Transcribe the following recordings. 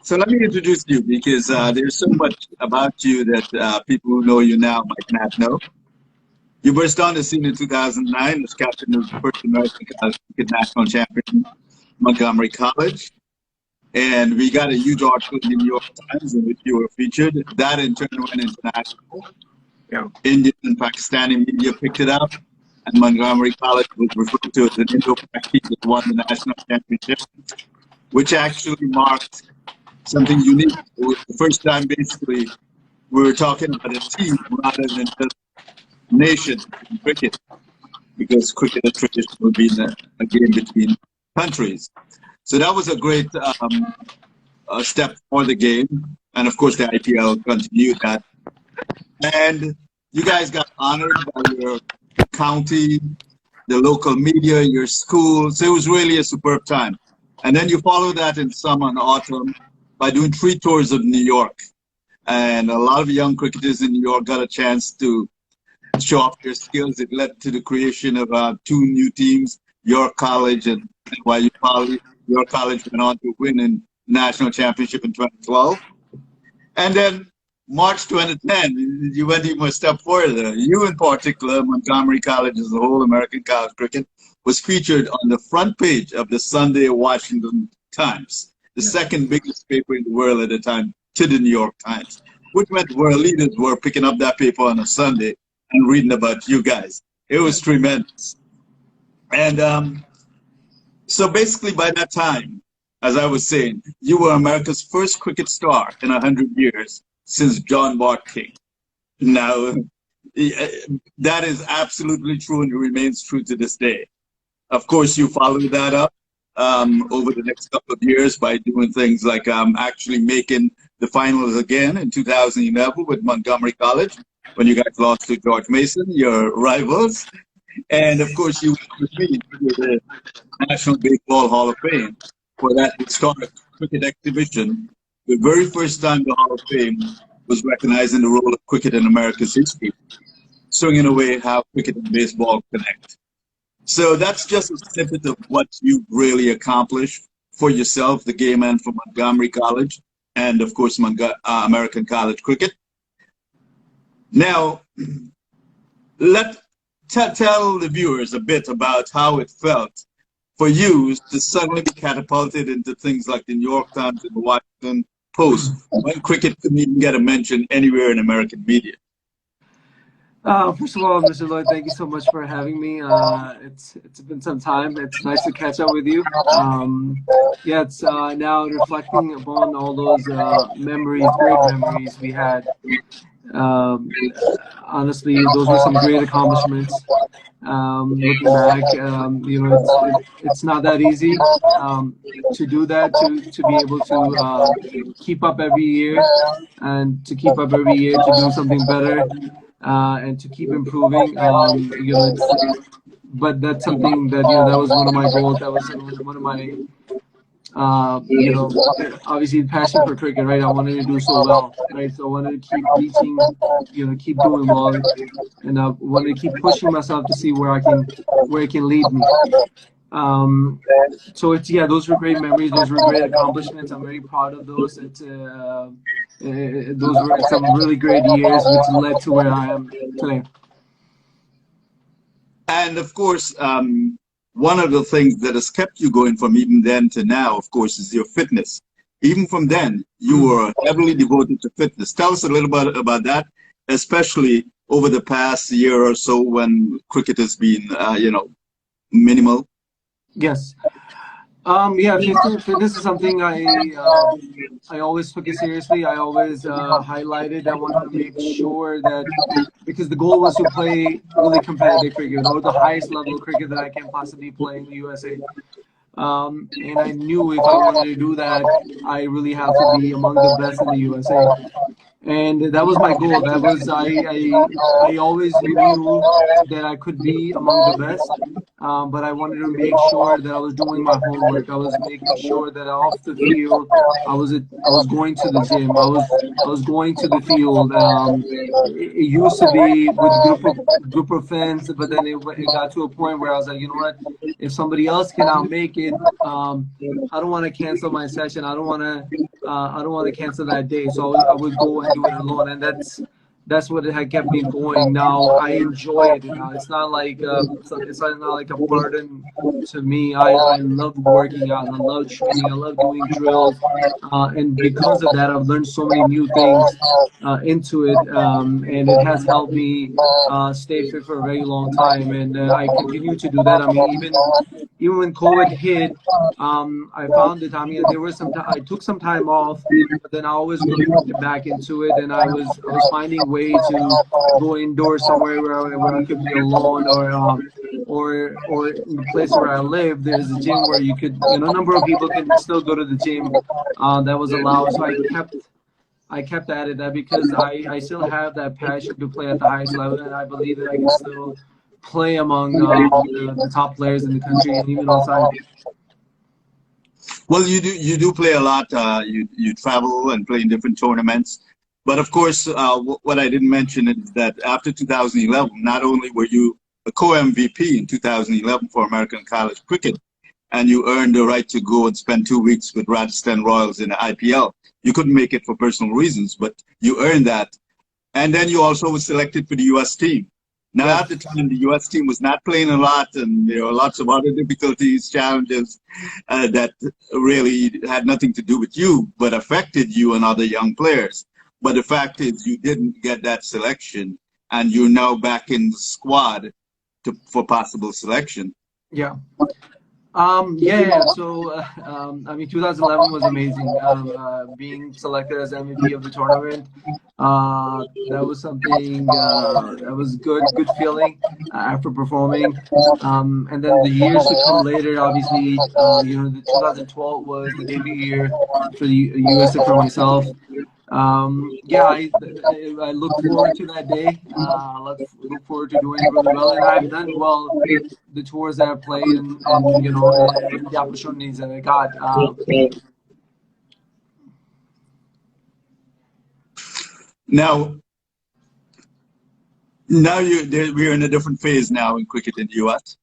So let me introduce you because there's so much about you that people who know you now might not know. You burst on the scene in 2009 as captain of the first American college cricket national champion, Montgomery College. And we got a huge article in the New York Times in which you were featured. That in turn went international. Yeah. Indian and Pakistani media picked it up, and Montgomery College was referred to as an Indo-Pak team that won the national championship, which actually marked something unique. It was the first time, basically, we were talking about a team rather than just nation in cricket, because cricket has traditionally been a game between countries. So that was a great step for the game. And of course, the IPL continued that. And you guys got honored by your county, the local media, your school. So it was really a superb time. And then you followed that in summer and autumn by doing 3 tours of New York. And a lot of young cricketers in New York got a chance to show off their skills. It led to the creation of 2 new teams, York College and NYU College. York College went on to win in national championship in 2012. And then March 2010, you went even a step further. You in particular, Montgomery College as a whole, American college cricket, was featured on the front page of the Sunday Washington Times, the second biggest paper in the world at the time to the New York Times, which meant world leaders were picking up that paper on a Sunday and reading about you guys. It was tremendous. And so basically by that time, as I was saying, you were America's first cricket star in 100 years since John Bart King. Now, that is absolutely true and it remains true to this day. Of course, you followed that up over the next couple of years by doing things like actually making the finals again in 2011 with Montgomery College, when you guys lost to George Mason, your rivals. And of course, you were to the National Baseball Hall of Fame for that historic cricket exhibition. The very first time the Hall of Fame was recognizing the role of cricket in America's history, swinging away how cricket and baseball connect. So that's just a snippet of what you really accomplished for yourself, the game and for Montgomery College, and of course, American college cricket. Now, tell the viewers a bit about how it felt for you to suddenly be catapulted into things like the New York Times and the Washington Post, when cricket couldn't even get a mention anywhere in American media. First of all, Mr. Lloyd, thank you so much for having me. It's been some time. It's nice to catch up with you. Yeah, it's now reflecting upon all those memories, great memories we had. Honestly, those were some great accomplishments. Looking back, you know, it's not that easy to do that, to be able to keep up every year and to keep up every year to do something better and to keep improving. You know, but that's something that, you know, that was one of my goals. That was one of my you know, obviously passion for cricket, right? I wanted to do so well, right? So I wanted to keep reaching, you know, keep doing well, and I wanted to keep pushing myself to see where it can lead me. So it's, yeah, those were great memories. Those were great accomplishments. I'm very proud of those. Those were some really great years, which led to where I am today. And of course, one of the things that has kept you going from even then to now, of course, is your fitness. Even from then, you were heavily devoted to fitness. Tell us a little bit about that, especially over the past year or so when cricket has been, you know, minimal. Yes. Yeah, fitness is something I always took it seriously. I always highlighted. I wanted to make sure that, because the goal was to play really competitive cricket, or the highest level of cricket that I can possibly play in the USA. And I knew if I wanted to do that, I really have to be among the best in the USA. And that was my goal. That was, I always knew that I could be among the best, but I wanted to make sure that I was doing my homework. I was making sure that off the field, I was going to the gym. I was going to the field. It used to be with group of friends, but then it got to a point where I was like, you know what? If somebody else cannot make it, I don't want to cancel my session. I don't want to I don't want to cancel that day, so I would go and do it alone, and that's what had kept me going. Now I enjoy it. Now it's not like it's not like a burden to me. I love working out. I love training. I love doing drills, and because of that, I've learned so many new things into it, and it has helped me stay fit for a very long time. And I continue to do that. I mean, even when COVID hit, I found it. I mean, there was I took some time off, but then I always got back into it, and I was finding way to go indoors somewhere where I could be alone, or in the place where I live, there's a gym where a number of people can still go to the gym. That was allowed. So I kept at it, that because I still have that passion to play at the highest level, and I believe that I can still play among the top players in the country and even outside. Well, you do play a lot. You travel and play in different tournaments. But of course, what I didn't mention is that after 2011, not only were you a co-MVP in 2011 for American college cricket, and you earned the right to go and spend 2 weeks with Rajasthan Royals in the IPL. You couldn't make it for personal reasons, but you earned that. And then you also were selected for the U.S. team. Now, at the time, the U.S. team was not playing a lot, and there were lots of other difficulties, challenges that really had nothing to do with you, but affected you and other young players. But the fact is, you didn't get that selection, and you're now back in the squad for possible selection. Yeah. Yeah. So, I mean, 2011 was amazing. Being selected as MVP of the tournament, that was something that was good feeling after performing. And then the years to come later, obviously, the 2012 was the debut year for the USA for myself. I look forward to that day. Look forward to doing really well, and I've done well the tours that I've played, and the opportunities that I got. Now we're in a different phase now in cricket in the U.S.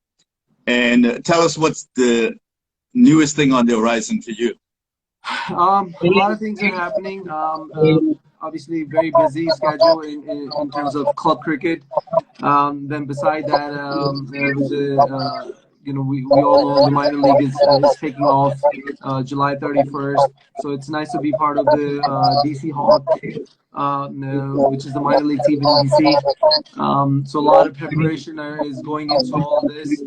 And tell us what's the newest thing on the horizon for you. A lot of things are happening. Obviously, very busy schedule in terms of club cricket. Then beside that, we all know the minor league is taking off July 31st. So it's nice to be part of the DC Hawk, which is the minor league team in DC. So a lot of preparation is going into all this.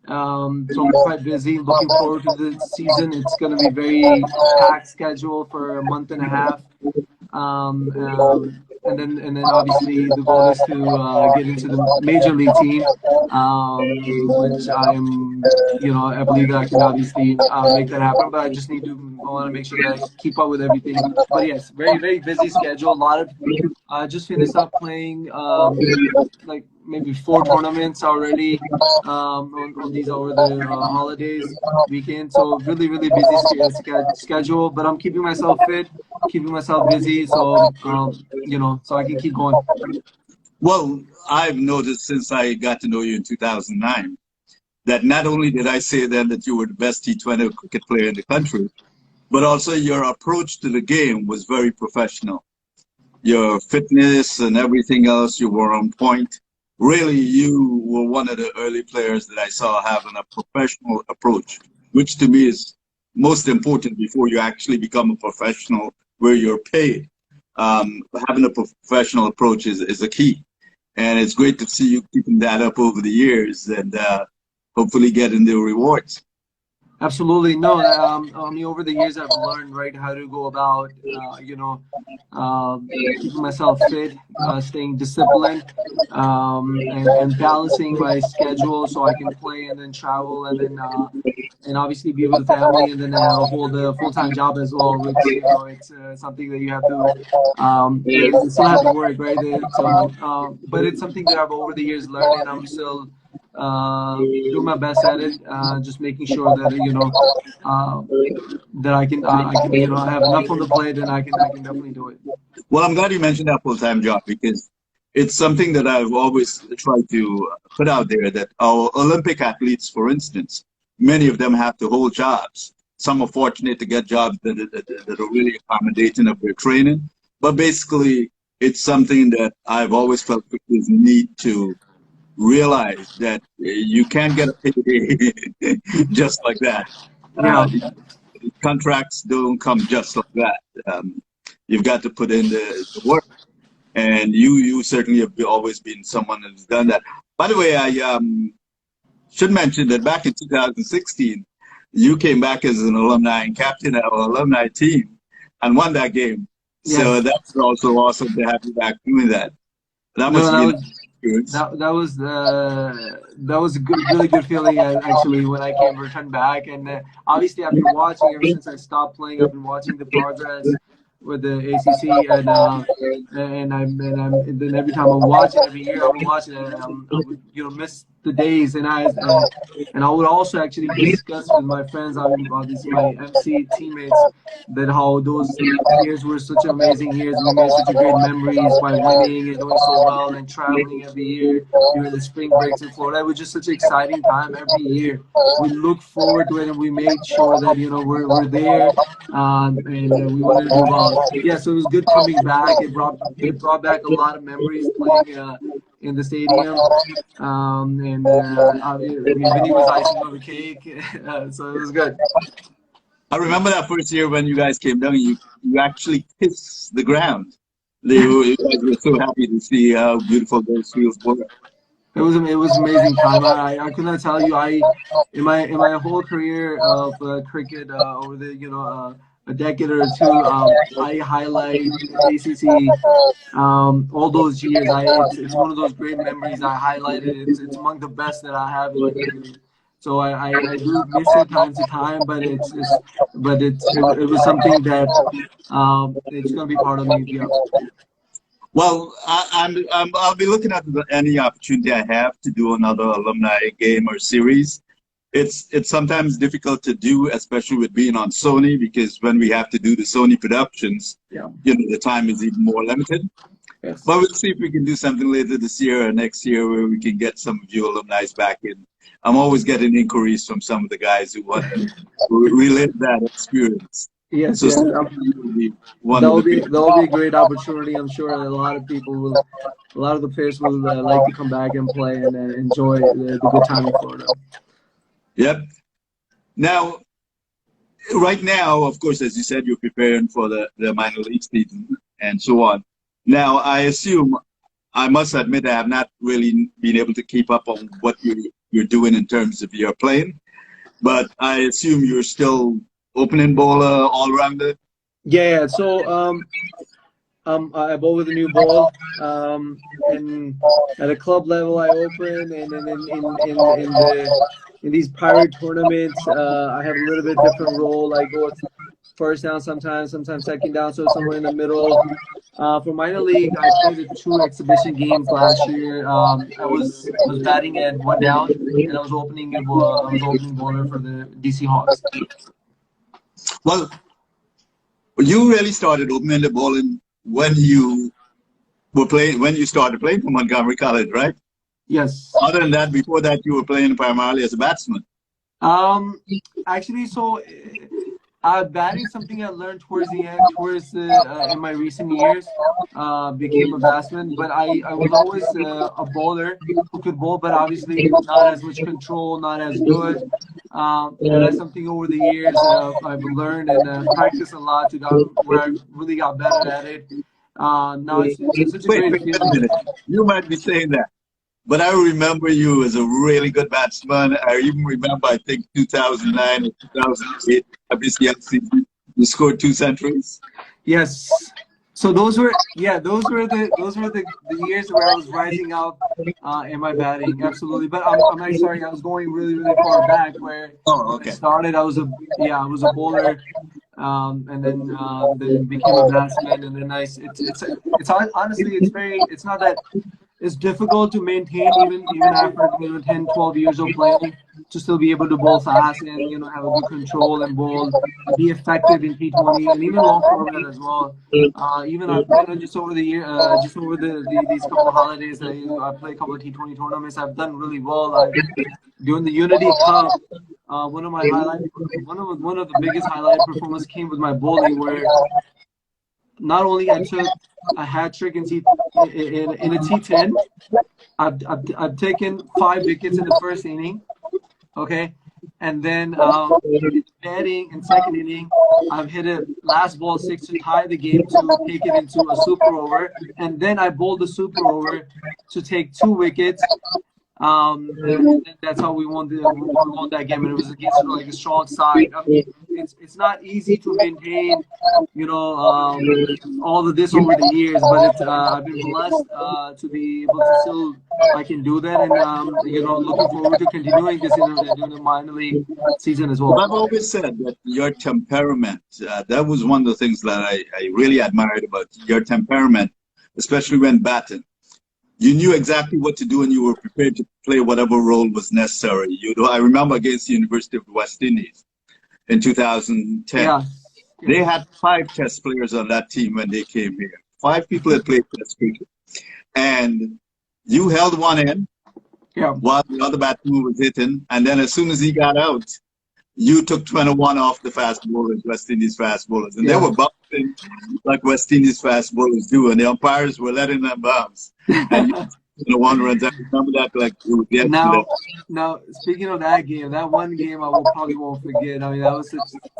So I'm quite busy. Looking forward to the season. It's going to be very packed schedule for a month and a half. And then obviously the goal is to get into the major league team, which I believe that I can obviously make that happen. But I want to make sure that I keep up with everything. But yes, very, very busy schedule. A lot of just finished up playing like maybe 4 tournaments already on these over the holidays weekend. So really, really busy schedule. But I'm keeping myself fit, keeping myself busy, so so I can keep going. Well, I've noticed since I got to know you in 2009 that not only did I say then that you were the best T20 cricket player in the country, but also your approach to the game was very professional. Your fitness and everything else, you were on point. Really, you were one of the early players that I saw having a professional approach, which to me is most important before you actually become a professional where you're paid. Having a professional approach is a key. And it's great to see you keeping that up over the years and hopefully getting the rewards. Absolutely. No, I mean, over the years, I've learned, right, how to go about, keeping myself fit, staying disciplined, and balancing my schedule so I can play and then travel and then, and obviously be with the family and then hold a full-time job as well, which, it's something that you have to, you still have to work, right? So, but it's something that I've over the years learned, and I'm still do my best at it, just making sure that that I can have enough on the plate and I can definitely do it. Well, I'm glad you mentioned that full-time job because it's something that I've always tried to put out there, that our Olympic athletes, for instance, many of them have to hold jobs. some are fortunate to get jobs that are really accommodating of their training. But basically, it's something that I've always felt is need to realize that you can't get a payday just like that. Yeah. Contracts don't come just like that. You've got to put in the work, and you certainly have always been someone who's done that. By the way, I should mention that back in 2016, you came back as an alumni and captain of our alumni team and won that game. Yes. So that's also awesome to have you back doing that. That must be an experience. That was a good, really good feeling actually when I came returned back, and obviously I've been watching ever since I stopped playing. I've been watching the progress with the ACC, and then every time I watch it, every year I would watch it, and I would miss the days, and I would also actually discuss with my friends, obviously my MC teammates, that how those years were such amazing years. We made such a great memories by winning and doing so well and traveling every year during the spring breaks in Florida. It was just such an exciting time every year. We look forward to it, and we made sure that we're there, and we wanted to do well. Yeah, so it was good coming back. It brought back a lot of memories playing in the stadium, and Vinny was icing on the cake, so it was good. I remember that first year when you guys came down, you actually kissed the ground. You guys were so happy to see how beautiful those fields were. It was amazing time. I could not tell you. In my whole career of cricket over the a decade or two, I highlight ACC all those years. It's one of those great memories I highlighted. It's among the best that I have in my career. So I do miss it time to time, but it was something that it's going to be part of me. Yeah. Well, I'll be looking at any opportunity I have to do another alumni game or series. It's sometimes difficult to do, especially with being on Sony, because when we have to do the Sony productions, the time is even more limited. Yes. But we'll see if we can do something later this year or next year where we can get some of you alumni back in. I'm always getting inquiries from some of the guys who want to relive that experience. Yes, so that'll be a great opportunity. I'm sure a lot of the players will like to come back and play and enjoy the good time in Florida. Yep. Now, right now, of course, as you said, you're preparing for the minor league season and so on. Now, I must admit, I have not really been able to keep up on what you're doing in terms of your playing, but I assume you're still opening bowler, all-rounder? Yeah. So I bowl with a new ball, and at a club level I open, and then in these pirate tournaments I have a little bit different role. I go first down sometimes second down, so somewhere in the middle. For minor league, I played 2 exhibition games last year. I was batting at 1 down, and I was opening bowler for the DC Hawks. Well, you really started opening the bowling when you started playing for Montgomery College, right? Yes. Other than that, before that, you were playing primarily as a batsman. Actually, so batting something I learned towards in my recent years. Became a batsman, but I was always a bowler who could bowl, but obviously not as much control, not as good. And that's something over the years I've learned and practiced a lot where I really got better at it. Now it's such a great feeling. Wait a minute. You might be saying that, but I remember you as a really good batsman. I even remember, I think 2009 or 2008 WCL season, you scored 2 centuries. Yes. So those were the years where I was rising up in my batting, absolutely. But I'm actually sorry, I was going really far back where I started. I was a bowler, and then became a batsman, and then it's honestly it's not that it's difficult to maintain even after 10, 12 years of playing to still be able to bowl fast and have a good control and bowl, be effective in T20 and even long format as well. Even just over the year, just over these couple of holidays, I played a couple of T20 tournaments. I've done really well. During the Unity Cup, one of the biggest highlight performances came with my bowling, where not only I took a hat trick in a T10, I've taken 5 wickets in the first inning, okay, and then batting in second inning, I've hit a last ball 6 to tie the game to take it into a super over, and then I bowled the super over to take 2 wickets. And that's how we won that game, and it was against like a strong side. I mean, it's not easy to maintain, all of this over the years, but I've been blessed to be able to still I can do that, and looking forward to continuing this during the minor league season as well. I've always said that your temperament, that was one of the things that I really admired about your temperament, especially when batting. You knew exactly what to do, and you were prepared to play whatever role was necessary. I remember against the University of the West Indies in 2010. Yeah. They had 5 test players on that team when they came here. 5 people had played test cricket. And you held one end while the other batsman was hitting. And then as soon as he got out, you took 21 off the fast bowlers, West Indies fast bowlers. And they were bouncing like West Indies fast bowlers do. And the umpires were letting them bounce. And one runs. I remember that like it was yesterday. Now, speaking of that game, that one game I probably won't forget. I mean, that was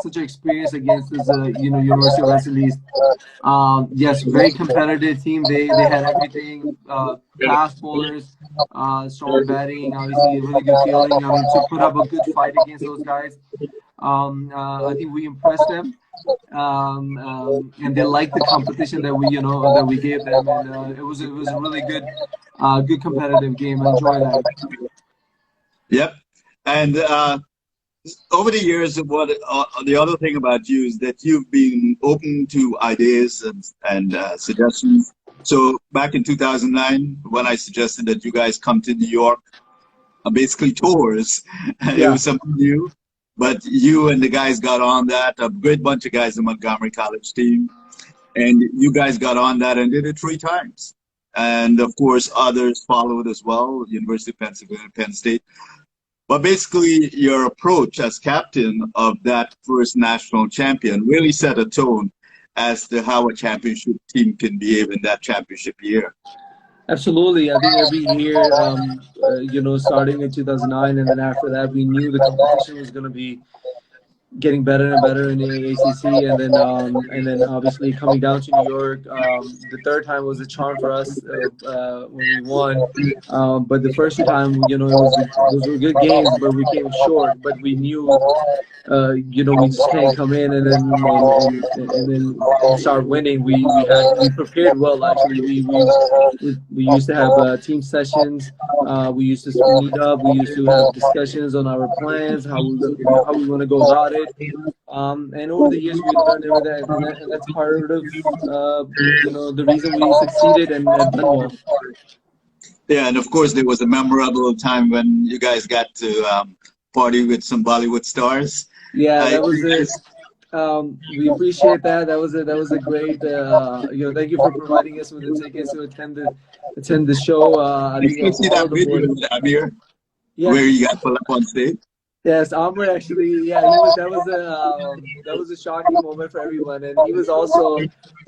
such an experience against this, University of West Indies. Yes, very competitive team. They had everything. Fast bowlers, strong batting, obviously a really good feeling. I mean, to put up a good fight against those guys. I think we impressed them. And they liked the competition that we gave them, and it was a really good competitive game. I enjoyed that. Yep. And over the years, what the other thing about you is that you've been open to ideas and suggestions. So back in 2009, when I suggested that you guys come to New York, basically tours, it was something new. But you and the guys got on that, a great bunch of guys in Montgomery College team. And you guys got on that and did it 3 times. And of course, others followed as well, University of Pennsylvania, Penn State. But basically, your approach as captain of that first national champion really set a tone as to how a championship team can behave in that championship year. Absolutely. I think every year, starting in 2009, and then after that, we knew the competition was going to be getting better and better in the ACC, and then obviously coming down to New York. The third time was a charm for us when we won. But the first 2 times, those were good games, but we came short. But we knew, we just can't come in and then start winning. We prepared well. Actually, we used to have team sessions. We used to meet up. We used to have discussions on our plans, how we want to go about it. And over the years, we learned everything, and that's part of the reason we succeeded and done well. Yeah, and of course, there was a memorable time when you guys got to party with some Bollywood stars. Yeah, that was it. We appreciate that. That was a great. Thank you for providing us with the tickets to attend the show. You see that video with Amir, where you got pulled up on stage. Yes, Amr actually. Yeah, that was a shocking moment for everyone, and he was also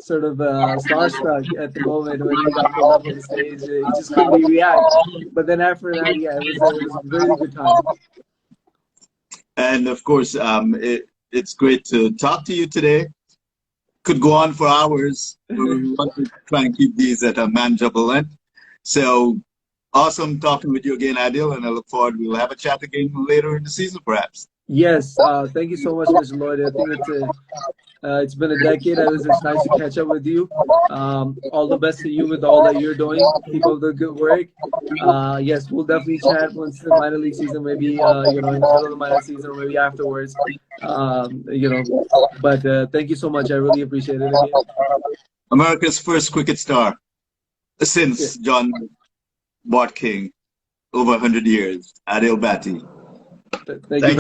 sort of starstruck at the moment when he got pulled up on the stage. He just couldn't react. But then after that, it was a really good time. And of course, it's great to talk to you today. Could go on for hours. We want to try and keep these at a manageable length. So awesome talking with you again, Adil, and I look forward. We'll have a chat again later in the season, perhaps. Yes. Thank you so much, Mr. Lloyd. I think it's been a decade. It's nice to catch up with you. All the best to you with all that you're doing. Keep up the good work. Yes, we'll definitely chat once the minor league season, maybe in the middle of the minor season, or maybe afterwards. But thank you so much. I really appreciate it again. America's first cricket star since John Bart King, over 100 years. Adil Bhatti. Thank you Thank for